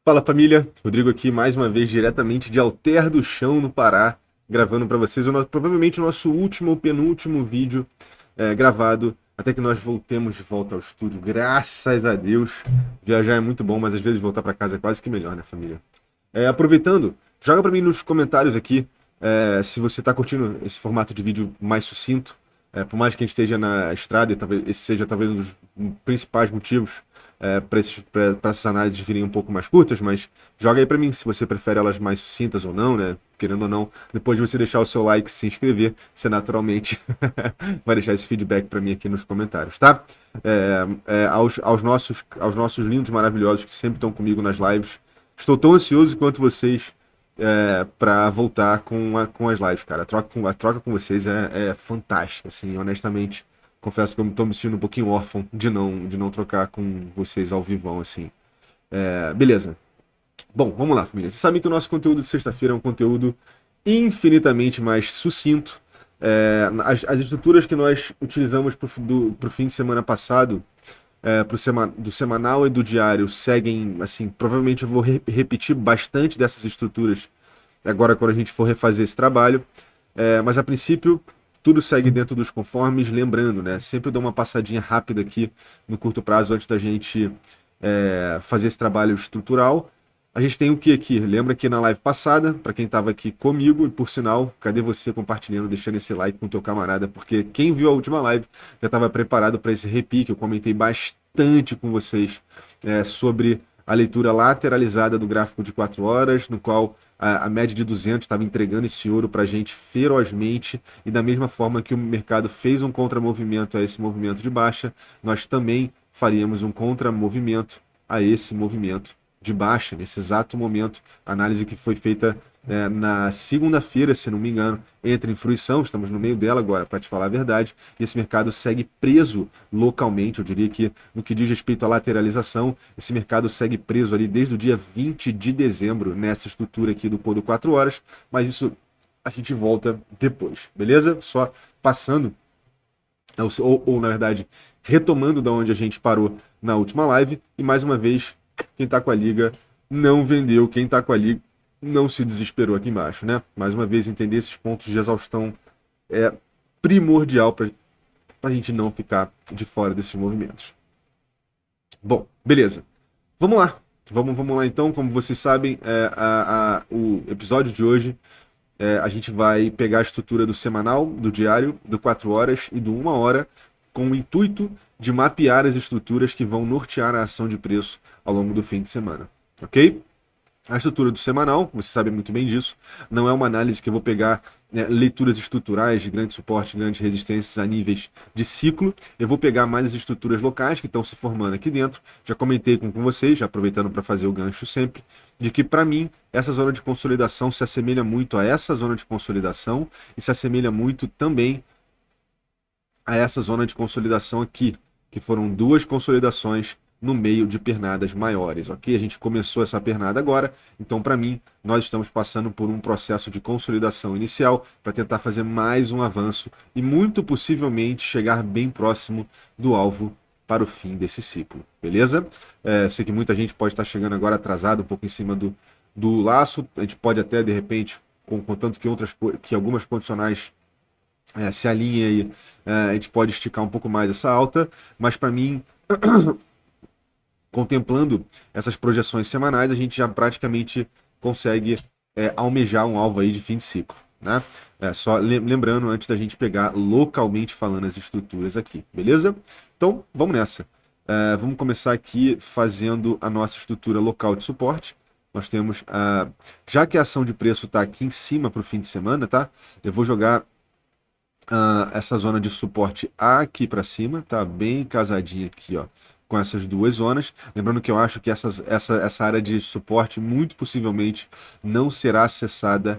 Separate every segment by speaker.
Speaker 1: Fala família, Rodrigo aqui mais uma vez diretamente de Alter do Chão, no Pará, gravando para vocês provavelmente o nosso último ou penúltimo vídeo gravado, até que nós voltemos de volta ao estúdio, graças a Deus. Viajar é muito bom, mas às vezes voltar para casa é quase que melhor, né família? Aproveitando, joga para mim nos comentários aqui se você está curtindo esse formato de vídeo mais sucinto, por mais que a gente esteja na estrada, e talvez esse seja talvez um dos principais motivos para essas análises virem um pouco mais curtas, mas joga aí para mim se você prefere elas mais sucintas ou não, né? Querendo ou não, depois de você deixar o seu like e se inscrever, você naturalmente vai deixar esse feedback para mim aqui nos comentários, tá? Aos nossos lindos, maravilhosos que sempre estão comigo nas lives, estou tão ansioso quanto vocês para voltar com as lives, cara. A troca com vocês é fantástica, assim, honestamente. Confesso que eu tô me sentindo um pouquinho órfão de não trocar com vocês ao vivão, assim. Beleza. Bom, vamos lá, família. Vocês sabem que o nosso conteúdo de sexta-feira é um conteúdo infinitamente mais sucinto. As estruturas que nós utilizamos pro fim de semana passado, do semanal e do diário, seguem, assim, provavelmente eu vou repetir bastante dessas estruturas agora quando a gente for refazer esse trabalho. Mas a princípio, tudo segue dentro dos conformes, lembrando, né? Sempre dou uma passadinha rápida aqui no curto prazo antes da gente fazer esse trabalho estrutural. A gente tem o que aqui? Lembra que na live passada, para quem estava aqui comigo, e por sinal, cadê você compartilhando, deixando esse like com o teu camarada? Porque quem viu a última live já estava preparado para esse repique. Eu comentei bastante com vocês sobre a leitura lateralizada do gráfico de 4 horas, no qual a média de 200 estava entregando esse ouro para a gente ferozmente, e da mesma forma que o mercado fez um contramovimento a esse movimento de baixa, nós também faríamos um contramovimento a esse movimento de baixa, nesse exato momento. A análise que foi feita na segunda-feira, se não me engano, entra em fruição, estamos no meio dela agora, para te falar a verdade, e esse mercado segue preso localmente. Eu diria que no que diz respeito à lateralização, esse mercado segue preso ali desde o dia 20 de dezembro, nessa estrutura aqui do Pô do 4 horas, mas isso a gente volta depois, beleza? Só passando, ou na verdade, retomando da onde a gente parou na última live, e mais uma vez, quem está com a liga não vendeu, quem está com a liga não se desesperou aqui embaixo, né? Mais uma vez, entender esses pontos de exaustão é primordial para a gente não ficar de fora desses movimentos. Bom, beleza. Vamos lá. Vamos lá então. Como vocês sabem, o episódio de hoje, a gente vai pegar a estrutura do semanal, do diário, do 4 horas e do 1 hora, com o intuito de mapear as estruturas que vão nortear a ação de preço ao longo do fim de semana, ok? A estrutura do semanal, você sabe muito bem disso, não é uma análise que eu vou pegar leituras estruturais de grande suporte, grandes resistências a níveis de ciclo. Eu vou pegar mais as estruturas locais que estão se formando aqui dentro. Já comentei com vocês, já aproveitando para fazer o gancho sempre, de que para mim essa zona de consolidação se assemelha muito a essa zona de consolidação e se assemelha muito também a essa zona de consolidação aqui, que foram duas consolidações no meio de pernadas maiores, ok? A gente começou essa pernada agora, então para mim nós estamos passando por um processo de consolidação inicial para tentar fazer mais um avanço e muito possivelmente chegar bem próximo do alvo para o fim desse ciclo, beleza? Sei que muita gente pode estar chegando agora atrasado, um pouco em cima do laço, a gente pode até de repente, contanto que algumas condicionais se alinhem aí, a gente pode esticar um pouco mais essa alta, mas para mim contemplando essas projeções semanais, a gente já praticamente consegue almejar um alvo aí de fim de ciclo, né? Só lembrando, antes da gente pegar localmente falando as estruturas aqui, beleza? Então, vamos nessa. Vamos começar aqui fazendo a nossa estrutura local de suporte. Nós temos, já que a ação de preço está aqui em cima para o fim de semana, tá? Eu vou jogar essa zona de suporte aqui para cima, tá? Bem casadinha aqui, ó, com essas duas zonas. Lembrando que eu acho que essa área de suporte muito possivelmente não será acessada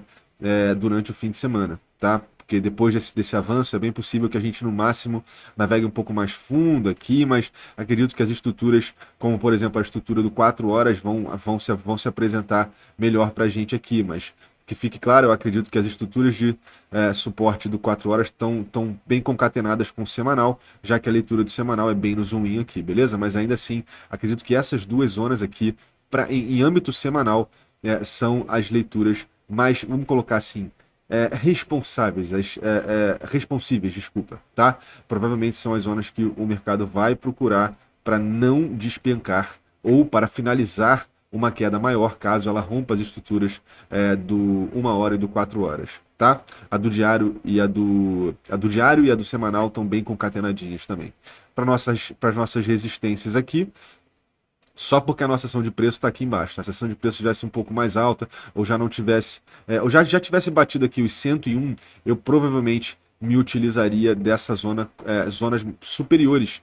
Speaker 1: durante o fim de semana, tá? Porque depois desse avanço é bem possível que a gente no máximo navegue um pouco mais fundo aqui, mas acredito que as estruturas, como por exemplo a estrutura do 4 horas, vão se apresentar melhor para a gente aqui, mas que fique claro, eu acredito que as estruturas de suporte do 4 horas estão bem concatenadas com o semanal, já que a leitura do semanal é bem no zoom in aqui, beleza? Mas ainda assim, acredito que essas duas zonas aqui em âmbito semanal, são as leituras mais, vamos colocar assim, responsáveis, responsíveis, desculpa, tá? Provavelmente são as zonas que o mercado vai procurar para não despencar ou para finalizar uma queda maior, caso ela rompa as estruturas do 1 hora e do 4 horas, tá? A do diário e a do semanal estão bem concatenadinhas também. Para as nossas resistências aqui, só porque a nossa ação de preço está aqui embaixo. Tá? Se a ação de preço estivesse um pouco mais alta, ou já não tivesse, ou já tivesse batido aqui os 101, eu provavelmente me utilizaria dessa zonas superiores,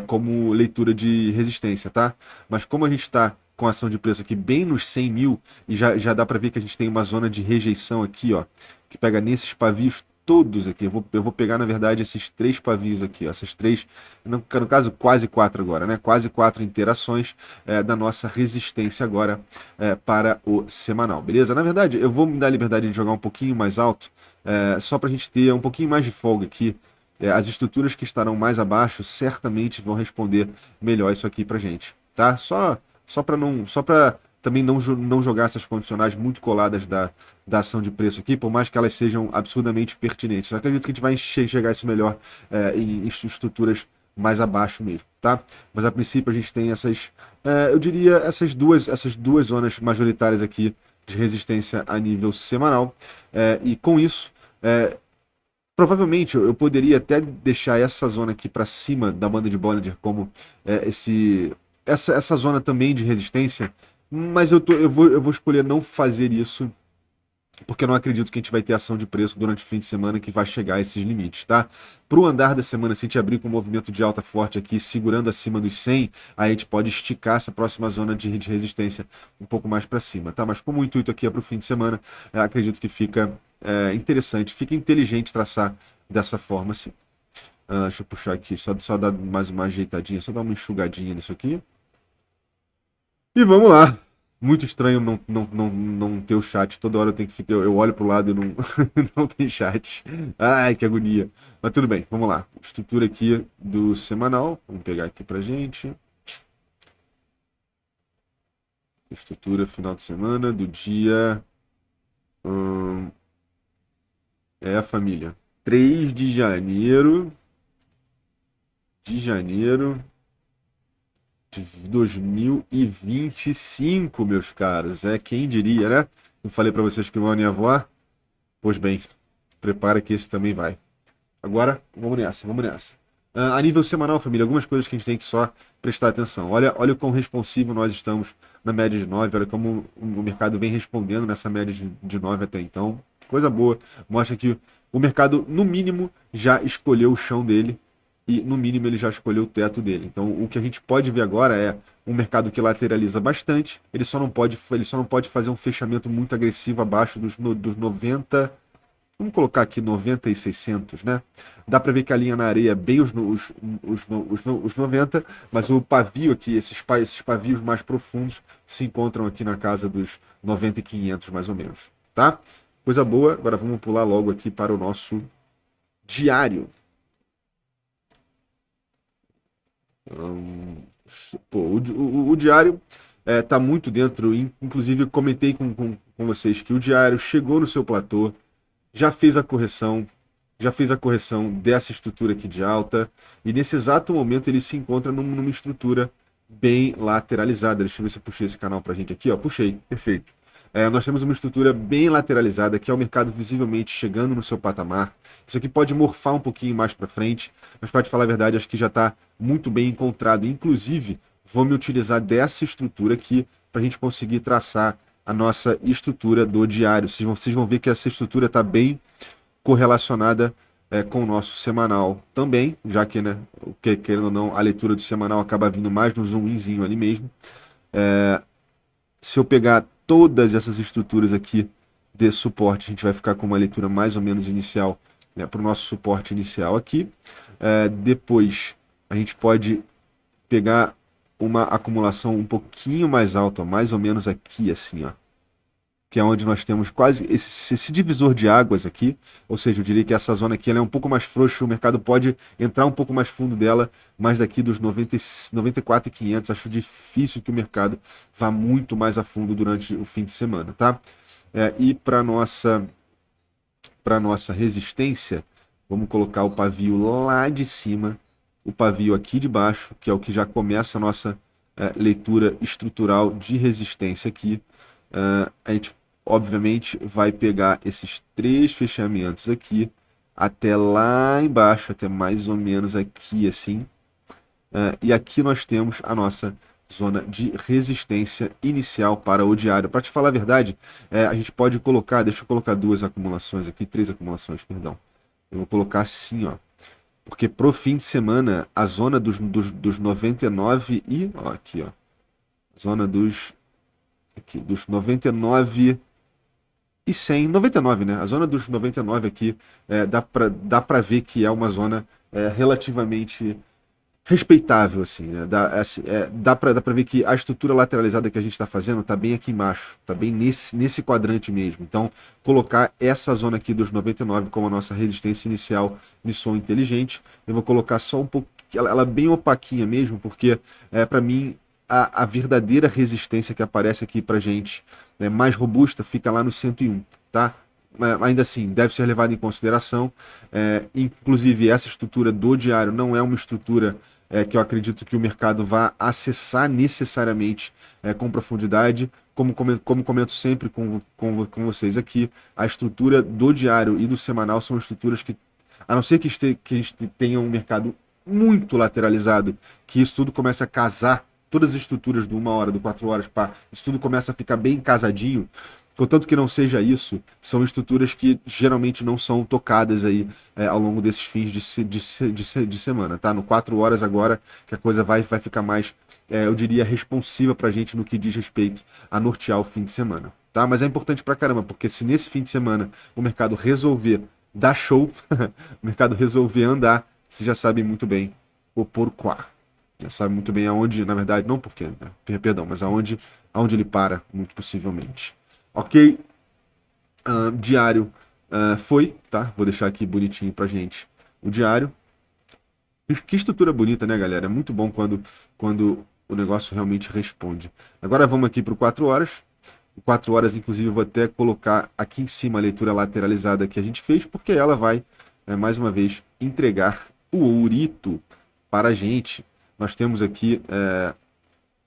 Speaker 1: como leitura de resistência, tá? Mas como a gente está com a ação de preço aqui bem nos 100 mil, e já dá para ver que a gente tem uma zona de rejeição aqui, ó, que pega nesses pavios todos aqui. Eu vou pegar, na verdade, esses 3 pavios aqui, ó, essas 3, no caso, quase 4 agora, né? Quase 4 interações da nossa resistência agora para o semanal, beleza? Na verdade, eu vou me dar a liberdade de jogar um pouquinho mais alto, só para a gente ter um pouquinho mais de folga aqui. As estruturas que estarão mais abaixo certamente vão responder melhor isso aqui pra gente, tá? Só para também não jogar essas condicionais muito coladas da ação de preço aqui, por mais que elas sejam absurdamente pertinentes. Eu acredito que a gente vai enxergar isso melhor em estruturas mais abaixo mesmo, tá? Mas a princípio a gente tem eu diria, essas duas zonas majoritárias aqui de resistência a nível semanal. E com isso, provavelmente eu poderia até deixar essa zona aqui para cima da banda de Bollinger como essa zona também de resistência, mas eu vou escolher não fazer isso, porque eu não acredito que a gente vai ter ação de preço durante o fim de semana que vai chegar a esses limites, tá? Para o andar da semana, se a gente abrir com um movimento de alta forte aqui, segurando acima dos 100, aí a gente pode esticar essa próxima zona de resistência um pouco mais para cima, tá? Mas como o intuito aqui é para o fim de semana, acredito que fica interessante, fica inteligente traçar dessa forma, assim. Deixa eu puxar aqui, só dar mais uma ajeitadinha, só dar uma enxugadinha nisso aqui. E vamos lá. Muito estranho não ter o chat. Toda hora eu tenho que ficar. Eu olho pro lado e não, não tem chat. Ai, que agonia. Mas tudo bem, vamos lá. Estrutura aqui do semanal. Vamos pegar aqui pra gente. Estrutura final de semana do dia. Família. 3 de janeiro. De 2025, meus caros. Quem diria, né? Eu falei para vocês que o ano ia voar. Pois bem, prepara que esse também vai. Agora, vamos nessa. A nível semanal, família, algumas coisas que a gente tem que só prestar atenção. Olha o quão responsivo nós estamos na média de 9, olha como o mercado vem respondendo nessa média de 9 até então. Coisa boa, mostra que o mercado, no mínimo, já escolheu o chão dele e, no mínimo, ele já escolheu o teto dele. Então, o que a gente pode ver agora é um mercado que lateraliza bastante, ele só não pode fazer um fechamento muito agressivo abaixo dos 90. Vamos colocar aqui 90 e 600, né? Dá para ver que a linha na areia é bem os 90, mas o pavio aqui, esses pavios mais profundos, se encontram aqui na casa dos 90 e 500, mais ou menos, tá? Coisa boa, agora vamos pular logo aqui para o nosso diário. O diário está muito dentro, inclusive eu comentei com vocês que o diário chegou no seu platô, já fez a correção dessa estrutura aqui de alta, e nesse exato momento ele se encontra numa estrutura bem lateralizada. Deixa eu ver se eu puxei esse canal pra gente aqui, ó, puxei, perfeito. Nós temos uma estrutura bem lateralizada, que é o mercado visivelmente chegando no seu patamar. Isso aqui pode morfar um pouquinho mais para frente, mas para te falar a verdade, acho que já está muito bem encontrado. Inclusive, vou me utilizar dessa estrutura aqui para a gente conseguir traçar a nossa estrutura do diário. Vocês vão ver que essa estrutura está bem correlacionada com o nosso semanal também, já que, né, querendo ou não, a leitura do semanal acaba vindo mais no zoomzinho ali mesmo. Se eu pegar todas essas estruturas aqui de suporte, a gente vai ficar com uma leitura mais ou menos inicial, né, para o nosso suporte inicial aqui. Depois a gente pode pegar uma acumulação um pouquinho mais alta, ó, mais ou menos aqui assim, ó, que é onde nós temos quase esse divisor de águas aqui, ou seja, eu diria que essa zona aqui ela é um pouco mais frouxa, o mercado pode entrar um pouco mais fundo dela, mas daqui dos 94.500 acho difícil que o mercado vá muito mais a fundo durante o fim de semana, tá? E para nossa resistência, vamos colocar o pavio lá de cima, o pavio aqui de baixo, que é o que já começa a nossa leitura estrutural de resistência aqui. A gente, obviamente, vai pegar esses três fechamentos aqui até lá embaixo, até mais ou menos aqui assim. E aqui nós temos a nossa zona de resistência inicial para o diário. Para te falar a verdade, a gente pode colocar, deixa eu colocar duas acumulações aqui, três acumulações, perdão. Eu vou colocar assim, ó. Porque pro fim de semana, a zona dos 99 e... Ó, aqui, ó. Zona dos 99 e 100. 99, né? A zona dos 99 aqui, dá pra ver que é uma zona relativamente respeitável, assim, né? Dá pra ver que a estrutura lateralizada que a gente está fazendo está bem aqui embaixo, está bem nesse quadrante mesmo. Então, colocar essa zona aqui dos 99 como a nossa resistência inicial me soa inteligente. Eu vou colocar só um pouco, ela bem opaquinha mesmo, porque para mim a verdadeira resistência que aparece aqui pra gente, né, mais robusta, fica lá no 101, tá? Ainda assim, deve ser levado em consideração. Inclusive, essa estrutura do diário não é uma estrutura que eu acredito que o mercado vá acessar necessariamente com profundidade. Como comento sempre com vocês aqui, a estrutura do diário e do semanal são estruturas que, a não ser que a gente tenha um mercado muito lateralizado, que isso tudo começa a casar, todas as estruturas do 1 hora, do 4 horas, pá, isso tudo começa a ficar bem casadinho. Contanto que não seja isso, são estruturas que geralmente não são tocadas aí ao longo desses fins de semana, tá? No 4 horas agora, que a coisa vai ficar mais, eu diria, responsiva pra gente no que diz respeito a nortear o fim de semana, tá? Mas é importante pra caramba, porque se nesse fim de semana o mercado resolver dar show, o mercado resolver andar, você já sabe muito bem o porquê. Já sabe muito bem aonde, na verdade, não porque, né? Perdão, mas aonde ele para, muito possivelmente. Ok, diário foi, tá? Vou deixar aqui bonitinho pra gente o diário. Que estrutura bonita, né, galera? É muito bom quando o negócio realmente responde. Agora vamos aqui para o 4 horas. O 4 horas, inclusive, eu vou até colocar aqui em cima a leitura lateralizada que a gente fez, porque ela vai, mais uma vez, entregar o ourito para a gente. Nós temos aqui,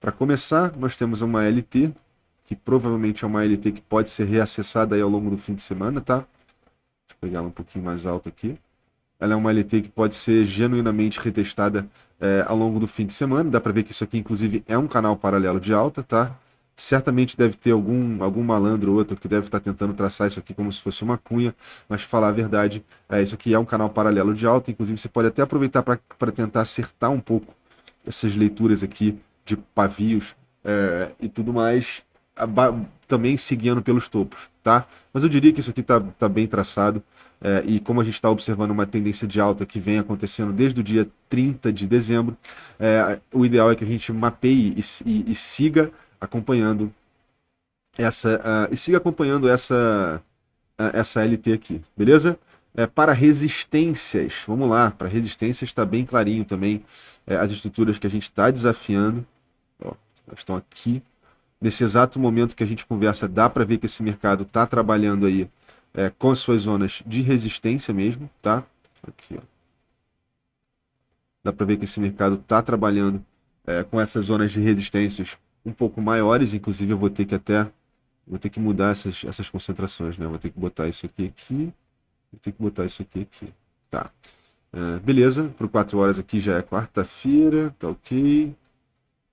Speaker 1: para começar, nós temos uma LT, que provavelmente é uma LT que pode ser reacessada aí ao longo do fim de semana, tá? Deixa eu pegar ela um pouquinho mais alta aqui. Ela é uma LT que pode ser genuinamente retestada ao longo do fim de semana. Dá para ver que isso aqui, inclusive, é um canal paralelo de alta, tá? Certamente deve ter algum malandro ou outro que deve estar tentando traçar isso aqui como se fosse uma cunha, mas falar a verdade, isso aqui é um canal paralelo de alta. Inclusive, você pode até aproveitar para tentar acertar um pouco essas leituras aqui de pavios e tudo mais, também seguindo pelos topos, tá? Mas eu diria que isso aqui tá bem traçado, e como a gente está observando uma tendência de alta que vem acontecendo desde o dia 30 de dezembro, o ideal é que a gente mapeie e siga acompanhando essa LT aqui, beleza? Para resistências, vamos lá, para resistências está bem clarinho também as estruturas que a gente está desafiando, ó, elas estão aqui. Nesse exato momento que a gente conversa, dá para ver que esse mercado está trabalhando aí com as suas zonas de resistência mesmo, tá? Aqui, ó. Dá para ver que esse mercado está trabalhando com essas zonas de resistências um pouco maiores. Inclusive, eu vou ter que mudar essas concentrações, né? Vou ter que botar isso aqui, vou ter que botar isso aqui. Tá. Beleza, para 4 horas aqui já é quarta-feira, tá ok.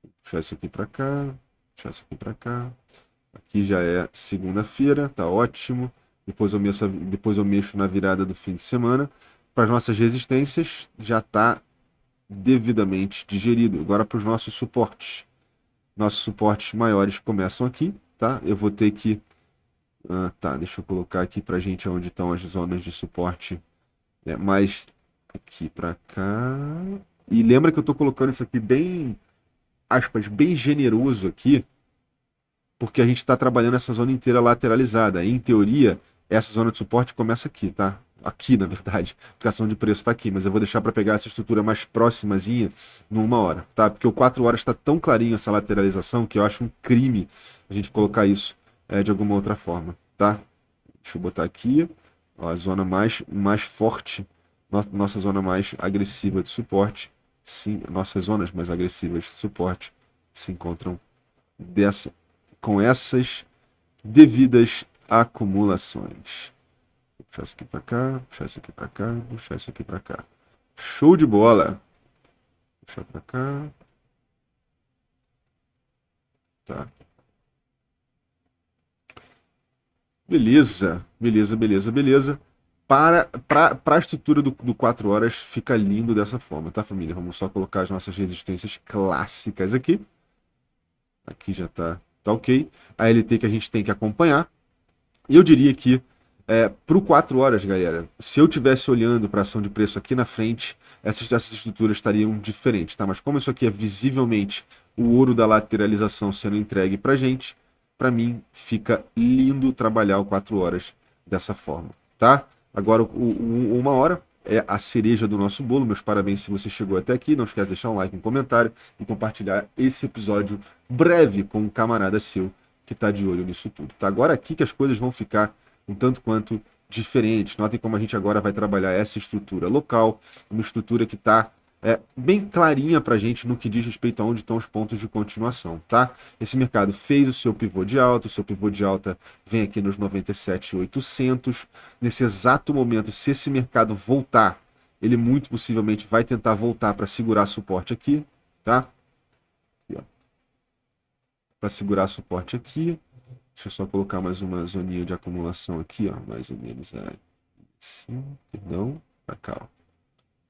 Speaker 1: Vou puxar isso aqui para cá. Puxar isso aqui para cá. Aqui já é segunda-feira, tá ótimo. Depois eu mexo na virada do fim de semana. Para as nossas resistências, já está devidamente digerido. Agora para os nossos suportes. Nossos suportes maiores começam aqui, tá? Eu vou ter que... tá, deixa eu colocar aqui para a gente onde estão as zonas de suporte. Mais aqui para cá. E lembra que eu estou colocando isso aqui bem, aspas, bem generoso aqui, porque a gente está trabalhando essa zona inteira lateralizada. Em teoria, essa zona de suporte começa aqui, tá? Aqui, na verdade, porque a ação de preço está aqui, mas eu vou deixar para pegar essa estrutura mais próximazinha numa hora, tá? Porque o 4 horas está tão clarinho essa lateralização que eu acho um crime a gente colocar isso de alguma outra forma, tá? Deixa eu botar aqui, ó, a zona mais forte, nossa zona mais agressiva de suporte, sim, nossas zonas mais agressivas de suporte se encontram com essas devidas acumulações. Vou puxar isso aqui para cá, puxar isso aqui para cá, puxar isso aqui para cá. Show de bola! Puxar para cá. Tá. Beleza, beleza, beleza, beleza. Para a estrutura do 4 horas fica lindo dessa forma, tá, família? Vamos só colocar as nossas resistências clássicas aqui. Aqui já tá ok. A LT que a gente tem que acompanhar. E eu diria que para o 4 horas, galera, se eu estivesse olhando para a ação de preço aqui na frente, essas estruturas estariam diferentes, tá? Mas como isso aqui é visivelmente o ouro da lateralização sendo entregue para gente, para mim fica lindo trabalhar o 4 horas dessa forma, tá? Agora, o 1 hora é a cereja do nosso bolo. Meus parabéns se você chegou até aqui. Não esquece de deixar um like, um comentário e compartilhar esse episódio breve com um camarada seu que está de olho nisso tudo, tá? Agora aqui que as coisas vão ficar um tanto quanto diferentes. Notem como a gente agora vai trabalhar essa estrutura local, uma estrutura que está bem clarinha para a gente no que diz respeito a onde estão os pontos de continuação, tá? Esse mercado fez o seu pivô de alta, o seu pivô de alta vem aqui nos 97.800. Nesse exato momento, se esse mercado voltar, ele muito possivelmente vai tentar voltar para segurar suporte aqui, tá? Para segurar suporte aqui. Deixa eu só colocar mais uma zoninha de acumulação aqui, ó, mais ou menos assim, perdão, para cá, ó.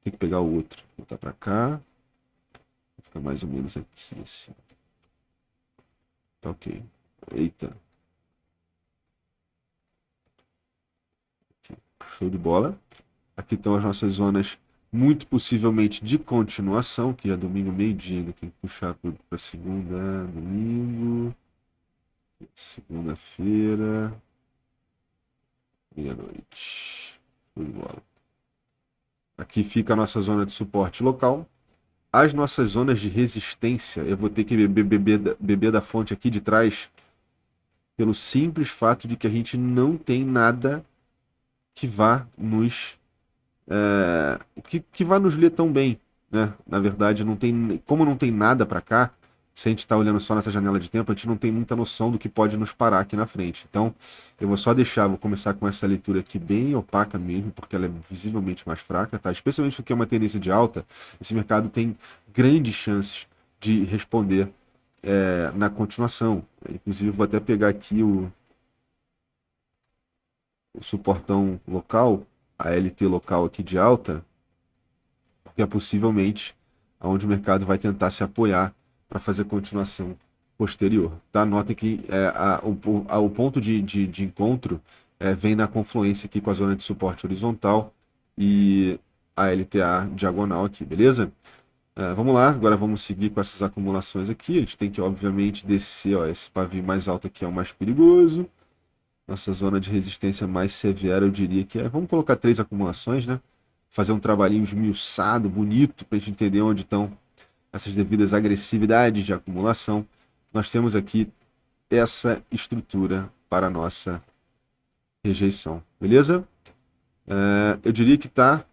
Speaker 1: Tem que pegar o outro, botar para cá, fica mais ou menos aqui, assim. Tá ok. Eita. Aqui. Show de bola. Aqui estão as nossas zonas, muito possivelmente de continuação, que é domingo, meio-dia, ainda tem que puxar para segunda, domingo, segunda-feira, meia-noite. Show de bola. Aqui fica a nossa zona de suporte local. As nossas zonas de resistência, eu vou ter que beber da fonte aqui de trás, pelo simples fato de que a gente não tem nada que vá nos que vá nos ler tão bem, né? Na verdade, como não tem nada para cá, se a gente está olhando só nessa janela de tempo, a gente não tem muita noção do que pode nos parar aqui na frente. Então, eu vou só vou começar com essa leitura aqui bem opaca mesmo, porque ela é visivelmente mais fraca, tá? Especialmente porque é uma tendência de alta, esse mercado tem grandes chances de responder na continuação. Inclusive, eu vou até pegar aqui o suportão local, a LT local aqui de alta, porque é possivelmente onde o mercado vai tentar se apoiar para fazer continuação posterior. Tá? Notem que o ponto de encontro vem na confluência aqui com a zona de suporte horizontal e a LTA diagonal aqui, beleza? Vamos lá, agora vamos seguir com essas acumulações aqui. A gente tem que, obviamente, descer, ó, esse pavio mais alto aqui é o mais perigoso. Nossa zona de resistência mais severa, eu diria que vamos colocar 3 acumulações, né? Fazer um trabalhinho esmiuçado, bonito, para a gente entender onde estão essas devidas agressividades de acumulação. Nós temos aqui essa estrutura para a nossa rejeição, beleza? Eu diria que tá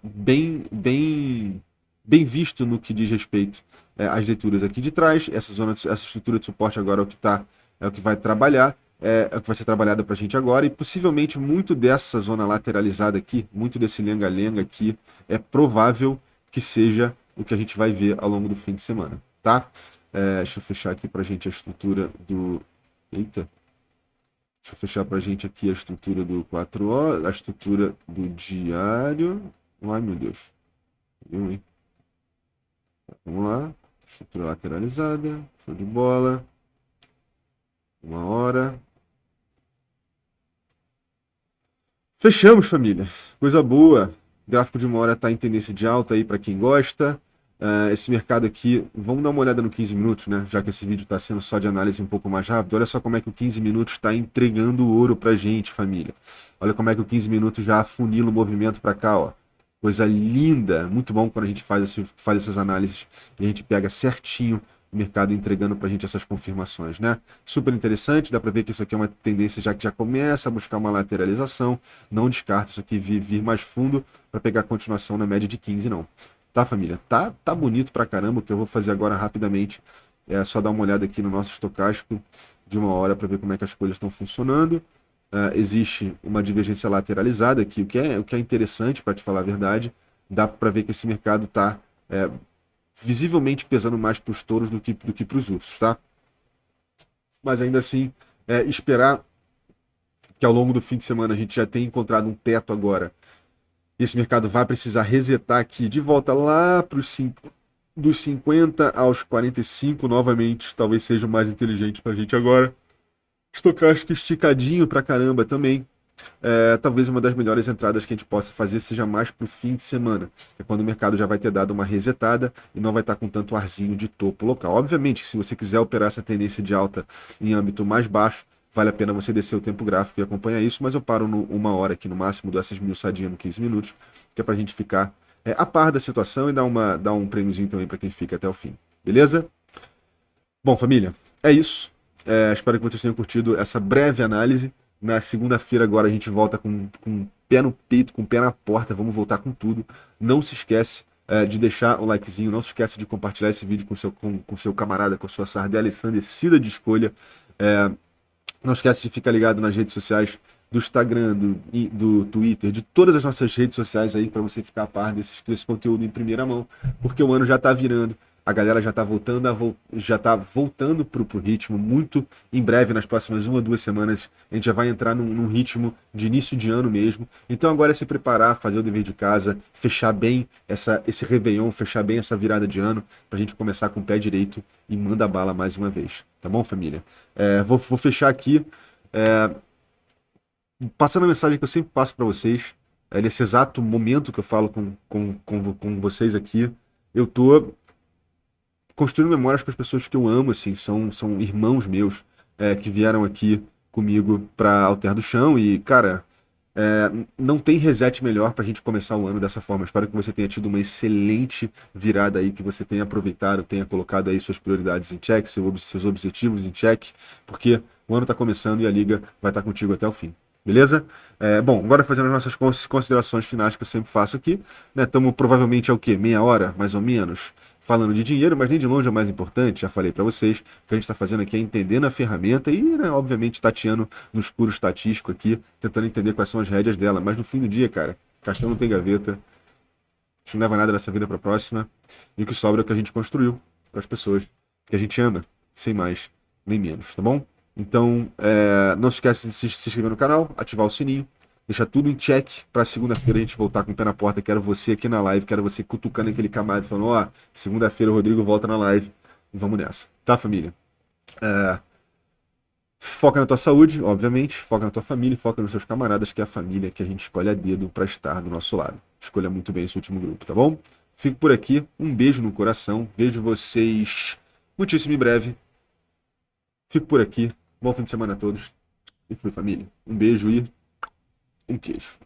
Speaker 1: bem visto no que diz respeito às leituras aqui de trás. Essa estrutura de suporte agora é o que vai trabalhar. É o que vai ser trabalhado para a gente agora, e possivelmente muito dessa zona lateralizada aqui, muito desse lenga-lenga aqui, é provável que seja o que a gente vai ver ao longo do fim de semana, tá? Deixa eu fechar aqui para a gente a estrutura do... Eita! Deixa eu fechar para a gente aqui a estrutura do 4 horas, a estrutura do diário. Ai, meu Deus. Viu, hein? Vamos lá. Estrutura lateralizada. Show de bola. 1 hora. Fechamos, família. Coisa boa. O gráfico de 1 hora está em tendência de alta aí para quem gosta. Esse mercado aqui, vamos dar uma olhada no 15 minutos, né? Já que esse vídeo está sendo só de análise um pouco mais rápido. Olha só como é que o 15 minutos está entregando ouro pra gente, família. Olha como é que o 15 minutos já afunila o movimento para cá, ó. Coisa linda, muito bom quando a gente faz essas análises e a gente pega certinho o mercado entregando para a gente essas confirmações, né? Super interessante, dá para ver que isso aqui é uma tendência já que já começa a buscar uma lateralização. Não descarto isso aqui vir mais fundo para pegar continuação na média de 15, não. Tá, família? Tá bonito pra caramba. O que eu vou fazer agora rapidamente é só dar uma olhada aqui no nosso estocástico de uma hora para ver como é que as coisas estão funcionando. Existe uma divergência lateralizada aqui, o que é interessante, para te falar a verdade. Dá para ver que esse mercado está visivelmente pesando mais para os touros do que para os ursos, tá? Mas ainda assim, esperar que ao longo do fim de semana a gente já tenha encontrado um teto agora. E esse mercado vai precisar resetar aqui de volta lá para os dos 50 aos 45 novamente. Talvez seja o mais inteligente para a gente agora. Estocástico esticadinho pra caramba também. Talvez uma das melhores entradas que a gente possa fazer seja mais para o fim de semana, que é quando o mercado já vai ter dado uma resetada e não vai estar com tanto arzinho de topo local. Obviamente, se você quiser operar essa tendência de alta em âmbito mais baixo, vale a pena você descer o tempo gráfico e acompanhar isso, mas eu paro uma hora aqui no máximo, dou essas miuçadinhas no 15 minutos, que é para a gente ficar a par da situação e dar um prêmiozinho também para quem fica até o fim. Beleza? Bom, família, é isso. Espero que vocês tenham curtido essa breve análise. Na segunda-feira agora a gente volta com o pé no peito, com o pé na porta, vamos voltar com tudo. Não se esquece de deixar o likezinho, não se esquece de compartilhar esse vídeo com seu camarada, com a sua sardela ensandecida de escolha. Não esquece de ficar ligado nas redes sociais do Instagram, do Twitter, de todas as nossas redes sociais aí para você ficar a par desse conteúdo em primeira mão, porque o ano já está virando, a galera já está voltando pro ritmo muito em breve, nas próximas 1 ou 2 semanas, a gente já vai entrar num ritmo de início de ano mesmo. Então agora é se preparar, fazer o dever de casa, fechar bem esse Réveillon, fechar bem essa virada de ano, para a gente começar com o pé direito e manda bala mais uma vez. Tá bom, família? Vou fechar aqui, passando a mensagem que eu sempre passo para vocês, nesse exato momento que eu falo com vocês aqui. Eu tô construindo memórias com as pessoas que eu amo, assim, são irmãos meus que vieram aqui comigo para Alter do Chão e, cara, não tem reset melhor pra gente começar o ano dessa forma. Eu espero que você tenha tido uma excelente virada aí, que você tenha aproveitado, tenha colocado aí suas prioridades em check, seus objetivos em check, porque o ano tá começando e a liga vai estar contigo até o fim. Beleza? Bom, agora fazendo as nossas considerações finais que eu sempre faço aqui, né? Estamos provavelmente ao quê? Meia hora, mais ou menos, falando de dinheiro, mas nem de longe é o mais importante, já falei para vocês. O que a gente está fazendo aqui é entendendo a ferramenta e, né, obviamente, tateando no escuro estatístico aqui, tentando entender quais são as rédeas dela. Mas no fim do dia, cara, caixão não tem gaveta, a gente não leva nada dessa vida para a próxima, e o que sobra é o que a gente construiu com as pessoas que a gente ama, sem mais nem menos, tá bom? Então, não se esquece de se inscrever no canal, ativar o sininho, deixar tudo em check para segunda-feira a gente voltar com o pé na porta. Quero você aqui na live, quero você cutucando aquele camarada falando, ó, segunda-feira o Rodrigo volta na live e vamos nessa. Tá, família? Foca na tua saúde, obviamente, foca na tua família, foca nos seus camaradas, que é a família que a gente escolhe a dedo para estar do nosso lado. Escolha muito bem esse último grupo, tá bom? Fico por aqui, um beijo no coração, vejo vocês muitíssimo em breve. Fico por aqui. Bom fim de semana a todos. E fui, família. Um beijo e um queijo.